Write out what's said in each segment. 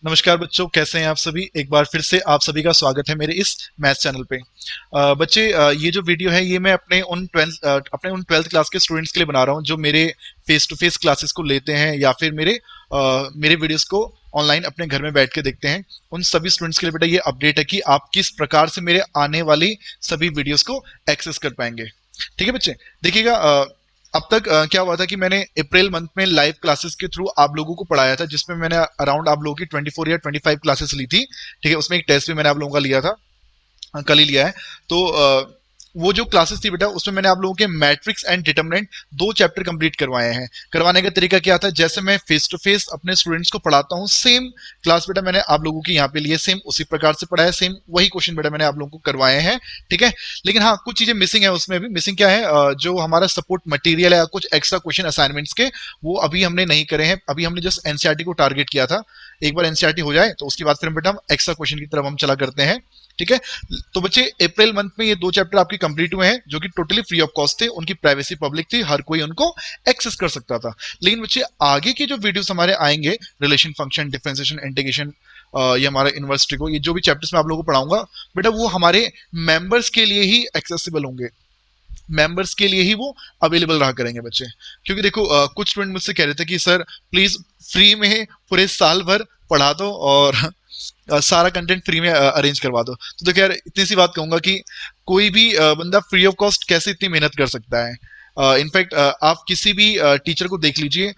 नमस्कार बच्चों, कैसे हैं आप सभी। एक बार फिर से आप सभी का स्वागत है मेरे इस मैथ्स चैनल पे। बच्चे, ये जो वीडियो है ये मैं अपने उन ट्वेल्थ क्लास के स्टूडेंट्स के लिए बना रहा हूँ जो मेरे फेस टू फेस क्लासेस को लेते हैं या फिर मेरे वीडियोस को ऑनलाइन अपने घर में बैठ के देखते हैं। उन सभी स्टूडेंट्स के लिए बेटा ये अपडेट है कि आप किस प्रकार से मेरे आने वाली सभी वीडियोस को एक्सेस कर पाएंगे। ठीक है बच्चे, देखिएगा। अब तक क्या हुआ था कि मैंने अप्रैल मंथ में लाइव क्लासेस के थ्रू आप लोगों को पढ़ाया था, जिसमें मैंने अराउंड आप लोगों की 24 या 25 क्लासेस ली थी। ठीक है, उसमें एक टेस्ट भी मैंने आप लोगों का लिया था। कल ही लिया है। तो वो जो क्लासेस थी बेटा, उसमें मैंने आप लोगों के matrix and determinant 2 chapter complete करवाए हैं। करवाने का तरीका क्या था, जैसे मैं फेस टू फेस अपने स्टूडेंट्स को पढ़ाता हूँ, सेम क्लास बेटा मैंने आप लोगों की यहाँ पे लिए, सेम उसी प्रकार से पढ़ाया, सेम वही क्वेश्चन बेटा मैंने आप लोगों को करवाए हैं। ठीक है, लेकिन हाँ, कुछ चीजें मिसिंग है उसमें भी। मिसिंग क्या है, जो हमारा सपोर्ट मटेरियल है या कुछ एक्स्ट्रा क्वेश्चन असाइनमेंट्स के, वो अभी हमने नहीं करे हैं। अभी हमने जस्ट एनसीईआरटी को टारगेट किया था। एक बार एनसीईआरटी हो जाए तो उसके बाद फिर बेटा हम एक्स्ट्रा क्वेश्चन की तरफ हम चला करते हैं। ठीक है। तो बच्चे, अप्रैल मंथ में ये 2 चैप्टर आपके कंप्लीट हुए हैं, जो कि टोटली फ्री ऑफ कॉस्ट थे। उनकी प्राइवेसी पब्लिक थी, हर कोई उनको एक्सेस कर सकता था। लेकिन बच्चे, आगे की जो वीडियोस हमारे आएंगे, रिलेशन, फंक्शन, डिफरेंशिएशन, इंटीग्रेशन, ये हमारा यूनिवर्सिटी को, ये जो भी चैप्टर्स मैं आप लोगों को पढ़ाऊंगा बेटा, वो हमारे मेंबर्स के लिए ही एक्सेसिबल होंगे। मेंबर्स के लिए ही वो अवेलेबल रहा करेंगे बच्चे। क्योंकि देखो, कुछ स्टूडेंट मुझसे कह रहे थे कि सर प्लीज फ्री में पूरे साल भर पढ़ा दो और सारा कंटेंट फ्री में अरेंज करवा दो। तो देखो यार, इतनी सी बात कहूंगा कि कोई भी बंदा फ्री ऑफ कॉस्ट कैसे इतनी मेहनत कर सकता है। इनफैक्ट आप किसी भी टीचर को देख लीजिए,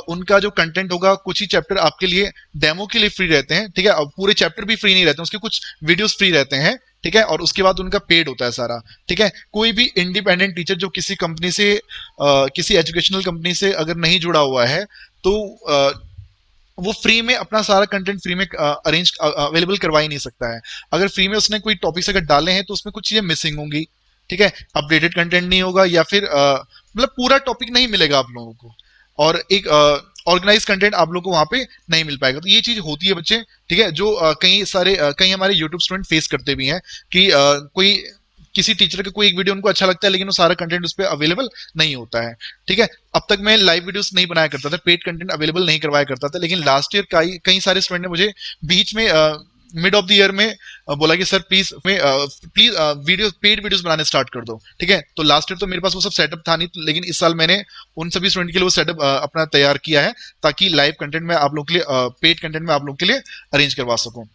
उनका जो कंटेंट होगा, कुछ ही चैप्टर आपके लिए डेमो के लिए फ्री रहते हैं। ठीक है, अब पूरे चैप्टर भी फ्री नहीं रहते, उसके कुछ वीडियोस फ्री रहते हैं। ठीक है, और उसके बाद उनका पेड होता है सारा। ठीक है, कोई भी इंडिपेंडेंट टीचर जो किसी कंपनी से, किसी एजुकेशनल कंपनी से अगर नहीं जुड़ा हुआ है, तो वो फ्री में अपना सारा कंटेंट फ्री में अरेंज अवेलेबल करवा ही नहीं सकता है। अगर फ्री में उसने कोई टॉपिक्स अगर डाले हैं तो उसमें कुछ चीजें मिसिंग होंगी। ठीक है, अपडेटेड कंटेंट नहीं होगा, या फिर मतलब पूरा टॉपिक नहीं मिलेगा आप लोगों को, और एक ऑर्गेनाइज कंटेंट आप लोगों को वहां पे नहीं मिल पाएगा। तो ये चीज होती है बच्चे। ठीक है, जो कई हमारे यूट्यूब स्टूडेंट फेस करते भी हैं कि कोई किसी टीचर का कोई एक वीडियो उनको अच्छा लगता है, लेकिन वो सारा कंटेंट उस पर अवेलेबल नहीं होता है। ठीक है, अब तक मैं लाइव वीडियोस नहीं बनाया करता था, पेड कंटेंट अवेलेबल नहीं करवाया करता था, लेकिन लास्ट ईयर कई सारे स्टूडेंट ने मुझे बीच में मिड ऑफ द ईयर में बोला कि sir please please video paid videos बनाने स्टार्ट कर दो। ठीक है, तो लास्ट ईयर तो मेरे पास वो सब सेटअप था नहीं, लेकिन इस साल मैंने उन सभी स्टूडेंट के लिए वो सेटअप अपना तैयार किया है, ताकि लाइव कंटेंट में आप लोगों के लिए, पेड कंटेंट में आप लोगों के लिए अरेंज करवा सकूं।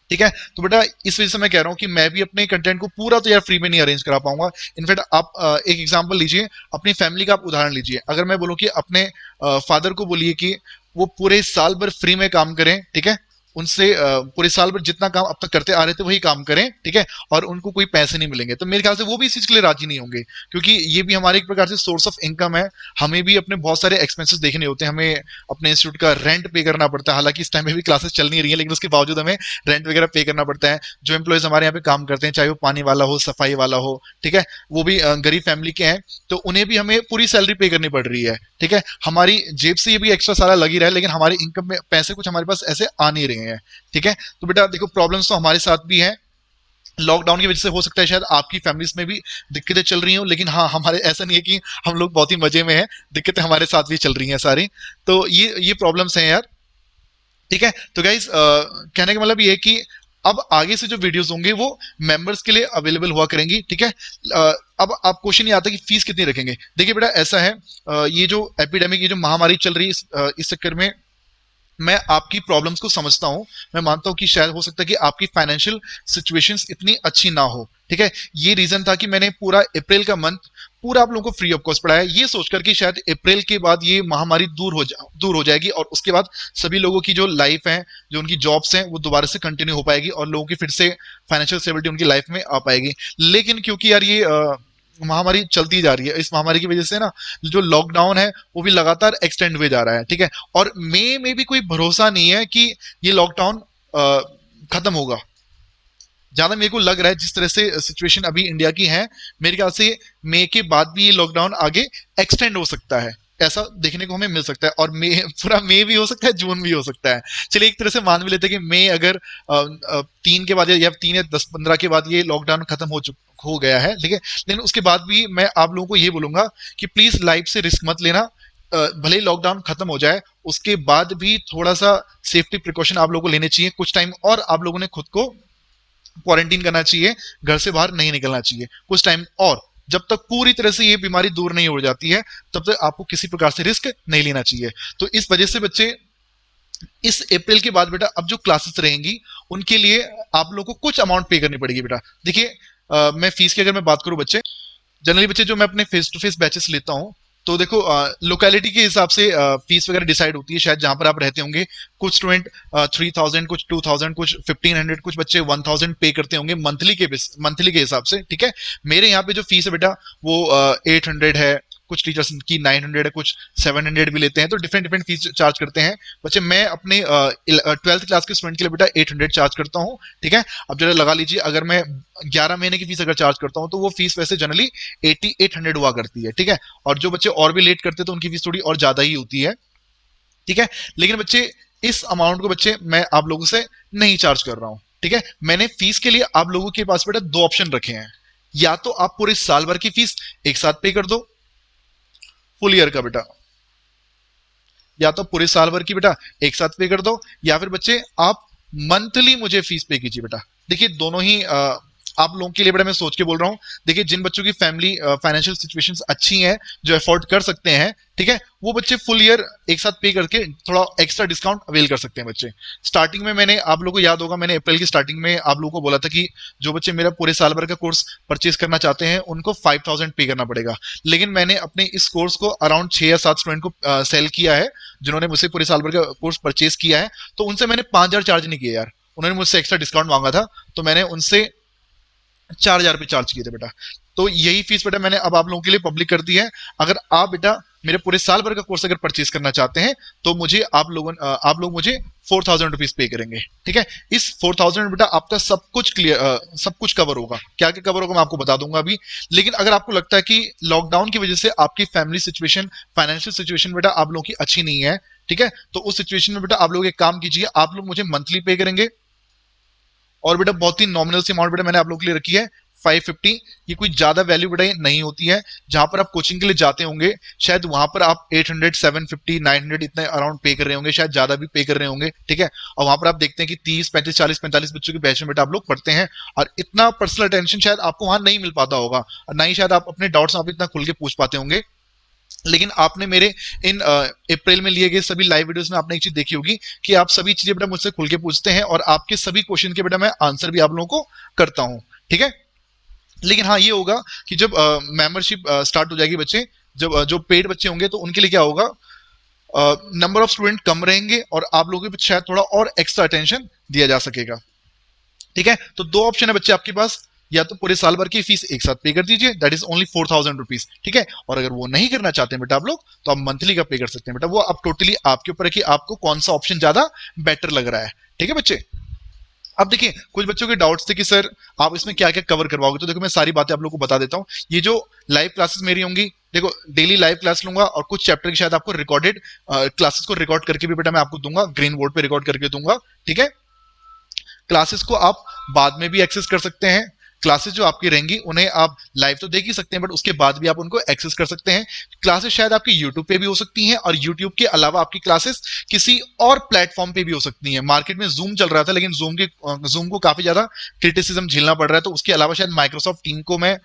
ठीक है, तो बेटा इस वजह से मैं कह रहा हूँ कि मैं भी अपने कंटेंट को पूरा तो यार फ्री में नहीं अरेंज करा पाऊंगा। इनफैक्ट आप एक एग्जांपल लीजिए, अपनी फैमिली का आप उदाहरण लीजिए। अगर मैं बोलूँ कि अपने फादर को बोलिए कि वो पूरे साल भर फ्री में काम करें, ठीक है, उनसे पूरे साल भर जितना काम अब तक करते आ रहे थे वही काम करें, ठीक है, और उनको कोई पैसे नहीं मिलेंगे, तो मेरे ख्याल से वो भी इस चीज के लिए राजी नहीं होंगे। क्योंकि ये भी हमारे एक प्रकार से सोर्स ऑफ इनकम है। हमें भी अपने बहुत सारे एक्सपेंसेस देखने होते हैं। हमें अपने इंस्टीट्यूट का रेंट पे करना पड़ता है, हालांकि इस टाइम में भी क्लासेस चल नहीं रही है, लेकिन उसके बावजूद हमें रेंट वगैरह पे करना पड़ता है। जो एम्प्लॉयज हमारे यहाँ पे काम करते हैं, चाहे वो पानी वाला हो, सफाई वाला हो, ठीक है, वो भी गरीब फैमिली के हैं, तो उन्हें भी हमें पूरी सैलरी पे करनी पड़ रही है। ठीक है, हमारी जेब से ये भी एक्स्ट्रा सारा लग ही रहा है, लेकिन हमारी इनकम में पैसे कुछ हमारे पास ऐसे आ नहीं रहे हैं। ठीक है, तो बेटा देखो, प्रॉब्लम्स तो हमारे साथ भी हैं। लॉकडाउन की वजह से हो सकता है शायद आपकी फैमिलीज में भी दिक्कतें चल रही हो, लेकिन हाँ, हमारे ऐसा नहीं है कि हम लोग बहुत ही मजे में हैं। दिक्कतें हमारे साथ भी चल रही हैं सारी। तो ये प्रॉब्लम्स हैं यार। ठीक है, तो गाइज, कहने का मतलब ये है कि अब आगे से जो वीडियोस होंगे वो मेंबर्स के लिए अवेलेबल हुआ करेंगी। ठीक है, अब आप क्वेश्चन ये आता है कि फीस कितनी रखेंगे। देखिए बेटा, ऐसा है, ये जो एपिडेमिक, ये जो महामारी चल रही है, इस चक्कर में मैं आपकी प्रॉब्लम्स को समझता हूं। मैं मानता हूं कि शायद हो सकता है कि आपकी फाइनेंशियल सिचुएशंस इतनी अच्छी ना हो। ठीक है, ये रीजन था कि मैंने पूरा अप्रैल का मंथ पूरा आप लोगों को फ्री ऑफ कॉस्ट पढ़ाया, ये सोचकर कि शायद अप्रैल के बाद ये महामारी दूर हो जाएगी, और उसके बाद सभी लोगों की जो लाइफ है, जो उनकी जॉब्स हैं, वो दोबारा से कंटिन्यू हो पाएगी, और लोगों की फिर से फाइनेंशियल स्टेबिलिटी उनकी लाइफ में आ पाएगी। लेकिन क्योंकि यार ये महामारी चलती जा रही है, इस महामारी की वजह से ना जो लॉकडाउन है वो भी लगातार एक्सटेंड हुए जा रहा है। ठीक है, और मई में भी कोई भरोसा नहीं है कि ये लॉकडाउन खत्म होगा। ज्यादा मेरे को लग रहा है, जिस तरह से सिचुएशन अभी इंडिया की है, मेरे ख्याल से मई के बाद भी ये लॉकडाउन आगे एक्सटेंड हो सकता है। ऐसा देखने को हमें मिल सकता है, और मई, पूरा मई भी हो सकता है, जून भी हो सकता है। चलिए एक तरह से मान भी लेते हैं कि मई अगर 3 के बाद या 3 या 10-15 के बाद ये लॉकडाउन खत्म हो गया है, ठीक है, लेकिन उसके बाद भी मैं आप लोगों को ये बोलूंगा कि प्लीज लाइफ से रिस्क मत लेना। भले ही लॉकडाउन खत्म हो जाए उसके बाद भी थोड़ा सा सेफ्टी प्रिकॉशन आप लोगों को लेने चाहिए, कुछ टाइम और आप लोगों ने खुद को क्वारंटीन करना चाहिए, घर से बाहर नहीं निकलना चाहिए कुछ टाइम और। जब तक पूरी तरह से ये बीमारी दूर नहीं हो जाती है तब तक आपको किसी प्रकार से रिस्क नहीं लेना चाहिए। तो इस वजह से बच्चे इस अप्रैल के बाद बेटा अब जो क्लासेस रहेंगी उनके लिए आप लोगों को कुछ अमाउंट पे करनी पड़ेगी बेटा। देखिए मैं फीस की अगर मैं बात करूं बच्चे, जनरली बच्चे जो मैं अपने फेस टू फेस बैचेस लेता हूँ तो देखो लोकेलिटी के हिसाब से फीस वगैरह डिसाइड होती है, शायद जहां पर आप रहते होंगे कुछ स्टूडेंट 3000, कुछ 2000, कुछ 1500, कुछ बच्चे 1000 पे करते होंगे मंथली के हिसाब से, ठीक है। मेरे यहाँ पे जो फीस है बेटा वो 800 है, कुछ टीचर्स की 900 है, कुछ 700 भी लेते हैं, तो डिफरेंट डिफरेंट फीस चार्ज करते हैं बच्चे। मैं अपने 12th क्लास के स्टूडेंट के लिए बेटा 800 चार्ज करता हूँ, ठीक है। अब जरा लगा लीजिए अगर मैं 11 महीने की फीस अगर चार्ज करता हूँ तो वो फीस वैसे जनरली 8800 हुआ करती है, ठीक है। और जो बच्चे और भी लेट करते हैं तो उनकी फीस थोड़ी और ज्यादा ही होती है, ठीक है। लेकिन बच्चे इस अमाउंट को बच्चे मैं आप लोगों से नहीं चार्ज कर रहा हूं, ठीक है। मैंने फीस के लिए आप लोगों के पास बेटा दो ऑप्शन रखे हैं, या तो आप पूरे साल भर की फीस एक साथ पे कर दो फुल ईयर का बेटा, या तो पूरे साल भर की बेटा एक साथ पे कर दो, या फिर बच्चे आप मंथली मुझे फीस पे कीजिए बेटा। देखिए दोनों ही आप लोगों के लिए बेटा मैं सोच के बोल रहा हूँ। देखिए जिन बच्चों की फैमिली फाइनेंशियल सिचुएशंस अच्छी हैं, जो अफोर्ड कर सकते हैं, ठीक है, वो बच्चे फुल ईयर एक साथ पे करके थोड़ा एक्स्ट्रा डिस्काउंट अवेल कर सकते हैं बच्चे। स्टार्टिंग में मैंने आप लोगों को याद होगा मैंने अप्रैल की स्टार्टिंग में आप लोगों को बोला था कि जो बच्चे मेरा पूरे साल भर का कोर्स परचेज करना चाहते हैं उनको 5000 पे करना पड़ेगा। लेकिन मैंने अपने इस कोर्स को अराउंड 6 या 7 स्टूडेंट को सेल किया है जिन्होंने मुझसे पूरे साल भर का कोर्स परचेज किया है, तो उनसे मैंने 5000 चार्ज नहीं किया यार, उन्होंने मुझसे एक्स्ट्रा डिस्काउंट मांगा था तो मैंने उनसे 4000 पे चार्ज किए थे बेटा। तो यही फीस बेटा मैंने अब आप लोगों के लिए पब्लिक कर दी है। अगर आप बेटा मेरे पूरे साल भर का कोर्स अगर परचेज करना चाहते हैं तो मुझे आप लोग मुझे 4000 रुपीज पे करेंगे, ठीक है। इस 4000 में बेटा आपका सब कुछ क्लियर सब कुछ कवर होगा, क्या क्या कवर होगा मैं आपको बता दूंगा अभी। लेकिन अगर आपको लगता है कि लॉकडाउन की वजह से आपकी फैमिली सिचुएशन फाइनेंशियल सिचुएशन बेटा आप लोगों की अच्छी नहीं है, ठीक है, तो उस सिचुएशन में बेटा आप लोग एक काम कीजिए, आप लोग मुझे मंथली पे करेंगे। और बेटा बहुत ही नॉमिनल सी अमाउंट बेटा मैंने आप लोगों के लिए रखी है 550। ये कोई ज्यादा वैल्यू बेटा नहीं होती है। जहां पर आप कोचिंग के लिए जाते होंगे शायद वहां पर आप 800, 750, 900 इतने अराउंड पे कर रहे होंगे, शायद ज्यादा भी पे कर रहे होंगे, ठीक है। और वहां पर आप देखते हैं कि 30, 35, 40, 45 बच्चों के बैच में बेटा आप लोग पढ़ते हैं, और इतना पर्सनल अटेंशन शायद आपको वहां नहीं मिल पाता होगा, और ना ही शायद आप अपने डाउट्स आप इतना खुल के पूछ पाते होंगे। लेकिन आपने मेरे इन अप्रैल में लिए गए सभी लाइव वीडियोस में आपने एक चीज देखी होगी कि आप सभी चीजें बेटा मुझसे खुल के पूछते हैं और आपके सभी क्वेश्चन के बेटा मैं आंसर भी आप लोगों को करता हूं, ठीक है। लेकिन हाँ ये होगा कि जब मेंबरशिप स्टार्ट हो जाएगी बच्चे, जब जो पेड बच्चे होंगे तो उनके लिए क्या होगा, नंबर ऑफ स्टूडेंट कम रहेंगे और आप लोगों के शायद थोड़ा और एक्स्ट्रा अटेंशन दिया जा सकेगा, ठीक है। तो दो ऑप्शन है बच्चे आपके पास, या तो पूरे साल भर की फीस एक साथ पे कर दीजिए, दैट इज ओनली 4000 रुपीज, ठीक है। और अगर वो नहीं करना चाहते हैं बेटा आप लोग तो आप मंथली का पे कर सकते हैं बेटा, वो अब टोटली आपके ऊपर है कि आपको कौन सा ऑप्शन ज्यादा बेटर लग रहा है, ठीक है बच्चे। अब देखिए कुछ बच्चों के डाउट्स थे कि सर आप इसमें क्या क्या कवर करवाओगे, तो देखो मैं सारी बातें आप लोगों को बता देता हूँ। ये जो लाइव क्लासेस मेरी होंगी, देखो डेली लाइव क्लास लूंगा और कुछ चैप्टर की शायद आपको रिकॉर्डेड क्लासेस को रिकॉर्ड करके भी बेटा मैं आपको दूंगा, ग्रीन बोर्ड पे रिकॉर्ड करके दूंगा, ठीक है। क्लासेस को आप बाद में भी एक्सेस कर सकते हैं, क्लासेस जो आपकी रहेंगी उन्हें आप लाइव तो देख ही सकते हैं बट उसके बाद भी आप उनको एक्सेस कर सकते हैं। क्लासेस शायद आपकी यूट्यूब पे भी हो सकती हैं, और यूट्यूब के अलावा आपकी क्लासेस किसी और प्लेटफॉर्म पे भी हो सकती हैं। मार्केट में जूम चल रहा था लेकिन जूम को काफी ज्यादा क्रिटिसिज्म झेलना पड़ रहा है, तो उसके अलावा शायद माइक्रोसॉफ्ट टीम को मैं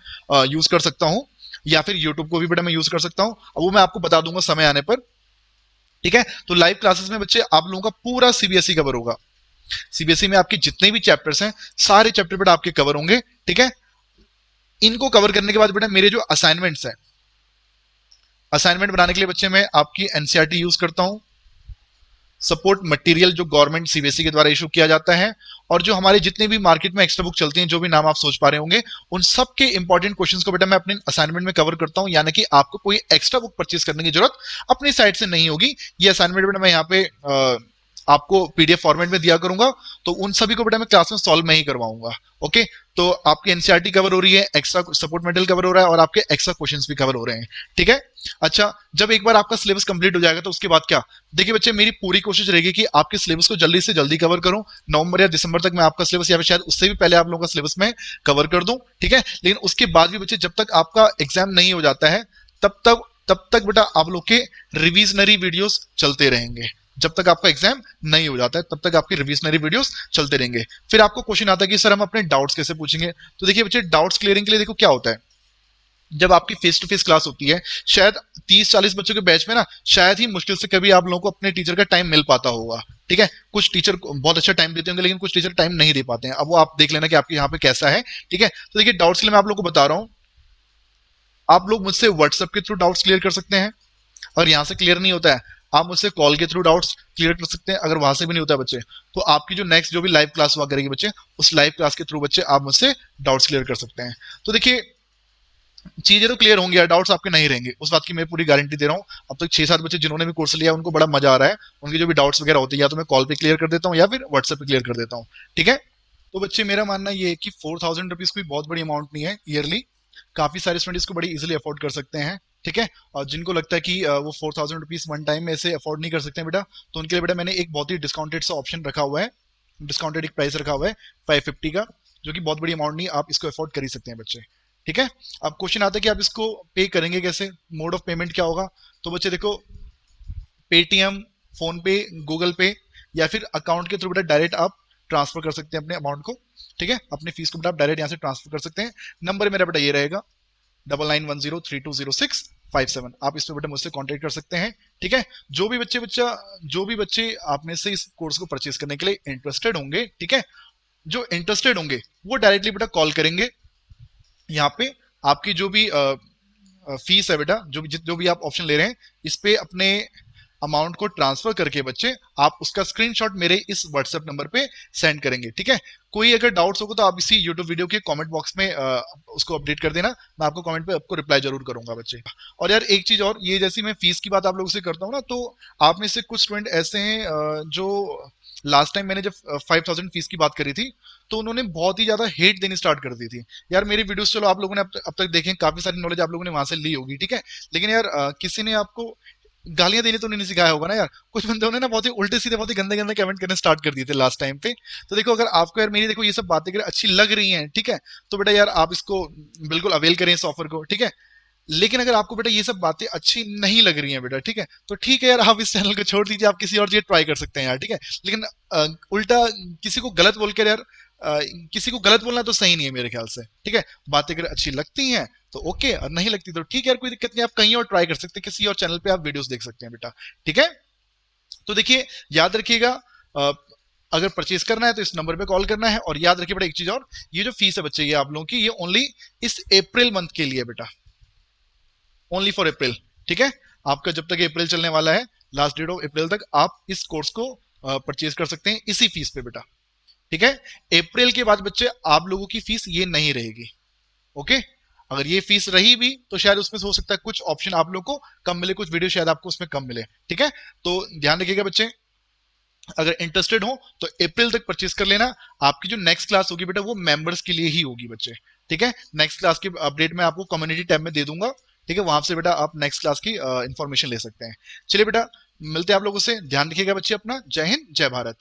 यूज कर सकता हूँ, या फिर यूट्यूब को भी बेटा मैं यूज कर सकता हूँ, वो मैं आपको बता दूंगा समय आने पर, ठीक है। तो लाइव क्लासेस में बच्चे आप लोगों का पूरा सीबीएसई कवर होगा। सीबीएसई में आपके जितने भी चैप्टर्स हैं सारे चैप्टर बेटा आपके कवर होंगे, ठीक है। इनको कवर करने के बाद बेटा मेरे जो असाइनमेंट्स हैं, असाइनमेंट बनाने के लिए बच्चे मैं आपकी एनसीईआरटी यूज करता हूं, सपोर्ट मटेरियल जो गवर्नमेंट सीबीएसई के द्वारा इशू किया जाता है, और जो हमारे जितने भी मार्केट में एक्स्ट्रा बुक चलती हैं जो भी नाम आप सोच पा रहे होंगे उन सब के इंपॉर्टेंट क्वेश्चंस को बेटा मैं अपने असाइनमेंट में कवर करता हूं, यानी कि आपको कोई एक्स्ट्रा बुक परचेज करने की जरूरत अपनी साइड से नहीं होगी। ये असाइनमेंट बेटा मैं यहाँ पे आपको पीडीएफ फॉर्मेट में दिया करूंगा, तो उन सभी को बेटा मैं क्लास में सॉल्व मैं ही करवाऊंगा, ओके। तो आपकी एनसीईआरटी कवर हो रही है, एक्स्ट्रा सपोर्ट मटेरियल कवर हो रहा है और आपके एक्स्ट्रा क्वेश्चंस भी कवर हो रहे हैं, ठीक है। अच्छा जब एक बार आपका सिलेबस कंप्लीट हो जाएगा तो उसके बाद क्या, देखिए बच्चे मेरी पूरी कोशिश रहेगी कि आपके सिलेबस को जल्दी से जल्दी कवर करूं, नवंबर या दिसंबर तक मैं आपका सिलेबस या फिर शायद उससे भी पहले आप लोगों का सिलेबस में कवर कर दूं, ठीक है। लेकिन उसके बाद भी बच्चे जब तक आपका एग्जाम नहीं हो जाता है तब तक तब तक बेटा आप लोग के रिविजनरी वीडियोस चलते रहेंगे। जब तक आपका एग्जाम नहीं हो जाता है तब तक आपके रिविजनरी वीडियोस चलते रहेंगे। फिर आपको क्वेश्चन आता है कि सर हम अपने डाउट्स कैसे पूछेंगे। तो देखिए बच्चे, डाउट्स क्लियरिंग के लिए देखो क्या होता है, जब आपकी फेस टू फेस क्लास होती है, शायद 30-40 बच्चों के बैच में ना शायद ही मुश्किल से कभी आप लोगों को अपने टीचर का टाइम मिल पाता होगा। ठीक है, कुछ टीचर बहुत अच्छा टाइम देते होंगे लेकिन कुछ टीचर टाइम नहीं दे पाते हैं। अब वो आप देख लेना कि आपके यहाँ पे कैसा है। ठीक है, तो देखिए डाउट्स के लिए मैं आप लोगों को बता रहा हूँ, आप लोग मुझसे व्हाट्सएप के थ्रू डाउट्स क्लियर कर सकते हैं। अगर यहाँ से क्लियर नहीं होता है, आप मुझसे कॉल के थ्रू डाउट्स क्लियर कर सकते हैं। अगर वहां से भी नहीं होता है बच्चे, तो आपकी जो नेक्स्ट जो भी लाइव क्लास हुआ करेगी बच्चे, उस लाइव क्लास के थ्रू बच्चे आप मुझसे डाउट्स क्लियर कर सकते हैं। तो देखिए चीजें तो क्लियर होंगी यार, डाउट्स आपके नहीं रहेंगे, उस बात की मैं पूरी गारंटी दे रहा हूँ। अब तक 6-7 बच्चे जिन्होंने भी कोर्स लिया उनको बड़ा मजा आ रहा है। उनके जो भी डाउट्स वगैरह होते हैं या तो मैं कॉल पे क्लियर कर देता हूँ या फिर व्हाट्सएप पे क्लियर कर देता हूँ। ठीक है, तो बच्चे मेरा मानना ये है कि 4000 रुपीज कोई बहुत बड़ी अमाउंट नहीं है ईयरली। काफी सारे स्टूडेंट इसको बड़ी इजिली अफोर्ड कर सकते हैं। ठीक है, और जिनको लगता है कि वो 4000 रुपीज वन टाइम में ऐसे अफोर्ड नहीं कर सकते हैं बेटा, तो उनके लिए बेटा मैंने एक बहुत ही डिस्काउंटेड सा ऑप्शन रखा हुआ है, डिस्काउंटेड एक प्राइस रखा हुआ है 550 का, जो कि बहुत बड़ी अमाउंट नहीं, आप इसको अफोर्ड कर ही सकते हैं बच्चे। ठीक है, अब क्वेश्चन आता है कि आप इसको पे करेंगे कैसे, मोड ऑफ पेमेंट क्या होगा। तो बच्चे देखो, पेटीएम, फोन पे, गूगल पे या फिर अकाउंट के थ्रू बेटा डायरेक्ट आप ट्रांसफर कर सकते हैं अपने अमाउंट को। ठीक है, अपनी फीस को बेटा आप डायरेक्ट यहाँ से ट्रांसफर कर सकते हैं। नंबर मेरा बेटा ये रहेगा 9910320657। आप इस पे बेटा मुझसे कांटेक्ट कर सकते हैं। ठीक है, जो भी बच्चे आप में से इस कोर्स को परचेज करने के लिए इंटरेस्टेड होंगे, ठीक है, जो इंटरेस्टेड होंगे वो डायरेक्टली बेटा कॉल करेंगे यहाँ पे। आपकी जो भी फीस है बेटा, जो भी आप ऑप्शन ले रहे हैं, इस पे अपने अमाउंट को ट्रांसफर करके बच्चे आप उसका स्क्रीनशॉट मेरे इस व्हाट्सएप नंबर पे सेंड करेंगे। ठीक है, कोई अगर डाउट्स होगा तो आप इसी यूट्यूब वीडियो के कमेंट बॉक्स में उसको अपडेट कर देना, मैं आपको कमेंट पे आपको रिप्लाई जरूर करूंगा बच्चे। और यार एक चीज और, ये जैसी मैं फीस की बात आप लोगों से करता हूँ ना, तो आप में से कुछ स्टूडेंट ऐसे हैं जो लास्ट टाइम मैंने जब 5000 फीस की बात करी थी तो उन्होंने बहुत ही ज्यादा हेट देनी स्टार्ट कर दी थी। यार मेरी वीडियोस चलो आप लोगों ने अब तक देखें, काफी सारी नॉलेज आप लोगों ने वहां से ली होगी। ठीक है, लेकिन यार किसी ने आपको गालियां देने तो नहीं सिखाया होगा ना यार। कुछ बंदों ने ना बहुत ही उल्टे सीधे बहुत ही गंदे गंदे कमेंट करने स्टार्ट कर दिए थे लास्ट टाइम पे। तो देखो अगर आपको यार मेरी देखो ये सब बातें अगर अच्छी लग रही हैं, ठीक है, तो बेटा यार आप इसको बिल्कुल अवेल करें इस ऑफर को। ठीक है, लेकिन अगर आपको बेटा ये सब बातें अच्छी नहीं लग रही हैं बेटा, ठीक है, तो ठीक है यार आप इस चैनल को छोड़ दीजिए, आप किसी और चीज ट्राई कर सकते हैं यार। ठीक है, लेकिन उल्टा किसी को गलत बोल कर यार किसी को गलत बोलना तो सही नहीं है मेरे ख्याल से। ठीक है, बातें अगर अच्छी लगती हैं तो ओके, और नहीं लगती तो ठीक है यार, कोई दिक्कत नहीं, आप कहीं और ट्राई कर सकते हैं, किसी और चैनल पे आप वीडियोस देख सकते हैं बेटा। ठीक है, तो देखिए याद रखिएगा, अ, अगर परचेज करना है तो इस नंबर पे कॉल करना है। और याद रखिए बेटा एक चीज और, ये जो फीस है बच्चे ये आप लोगों की, ये ओनली इस अप्रैल मंथ के लिए बेटा, ओनली फॉर अप्रैल। ठीक है, आपका जब तक अप्रैल चलने वाला है, लास्ट डेट ऑफ अप्रैल तक आप इस कोर्स को परचेज कर सकते हैं इसी फीस पे बेटा। ठीक है, अप्रैल के बाद बच्चे आप लोगों की फीस ये नहीं रहेगी। ओके, अगर ये फीस रही भी तो शायद उसमें से हो सकता है कुछ ऑप्शन आप लोग को कम मिले, कुछ वीडियो शायद आपको उसमें कम मिले। ठीक है, तो ध्यान रखिएगा बच्चे, अगर इंटरेस्टेड हो तो अप्रैल तक परचेज कर लेना। आपकी जो नेक्स्ट क्लास होगी बेटा वो मेंबर्स के लिए ही होगी बच्चे। ठीक है, नेक्स्ट क्लास की अपडेट मैं आपको कम्युनिटी टैब में दे दूंगा। ठीक है, वहां से बेटा आप नेक्स्ट क्लास की इंफॉर्मेशन ले सकते हैं। चलिए बेटा, मिलते हैं आप लोगों से, ध्यान रखिएगा बच्चे अपना। जय हिंद, जय भारत।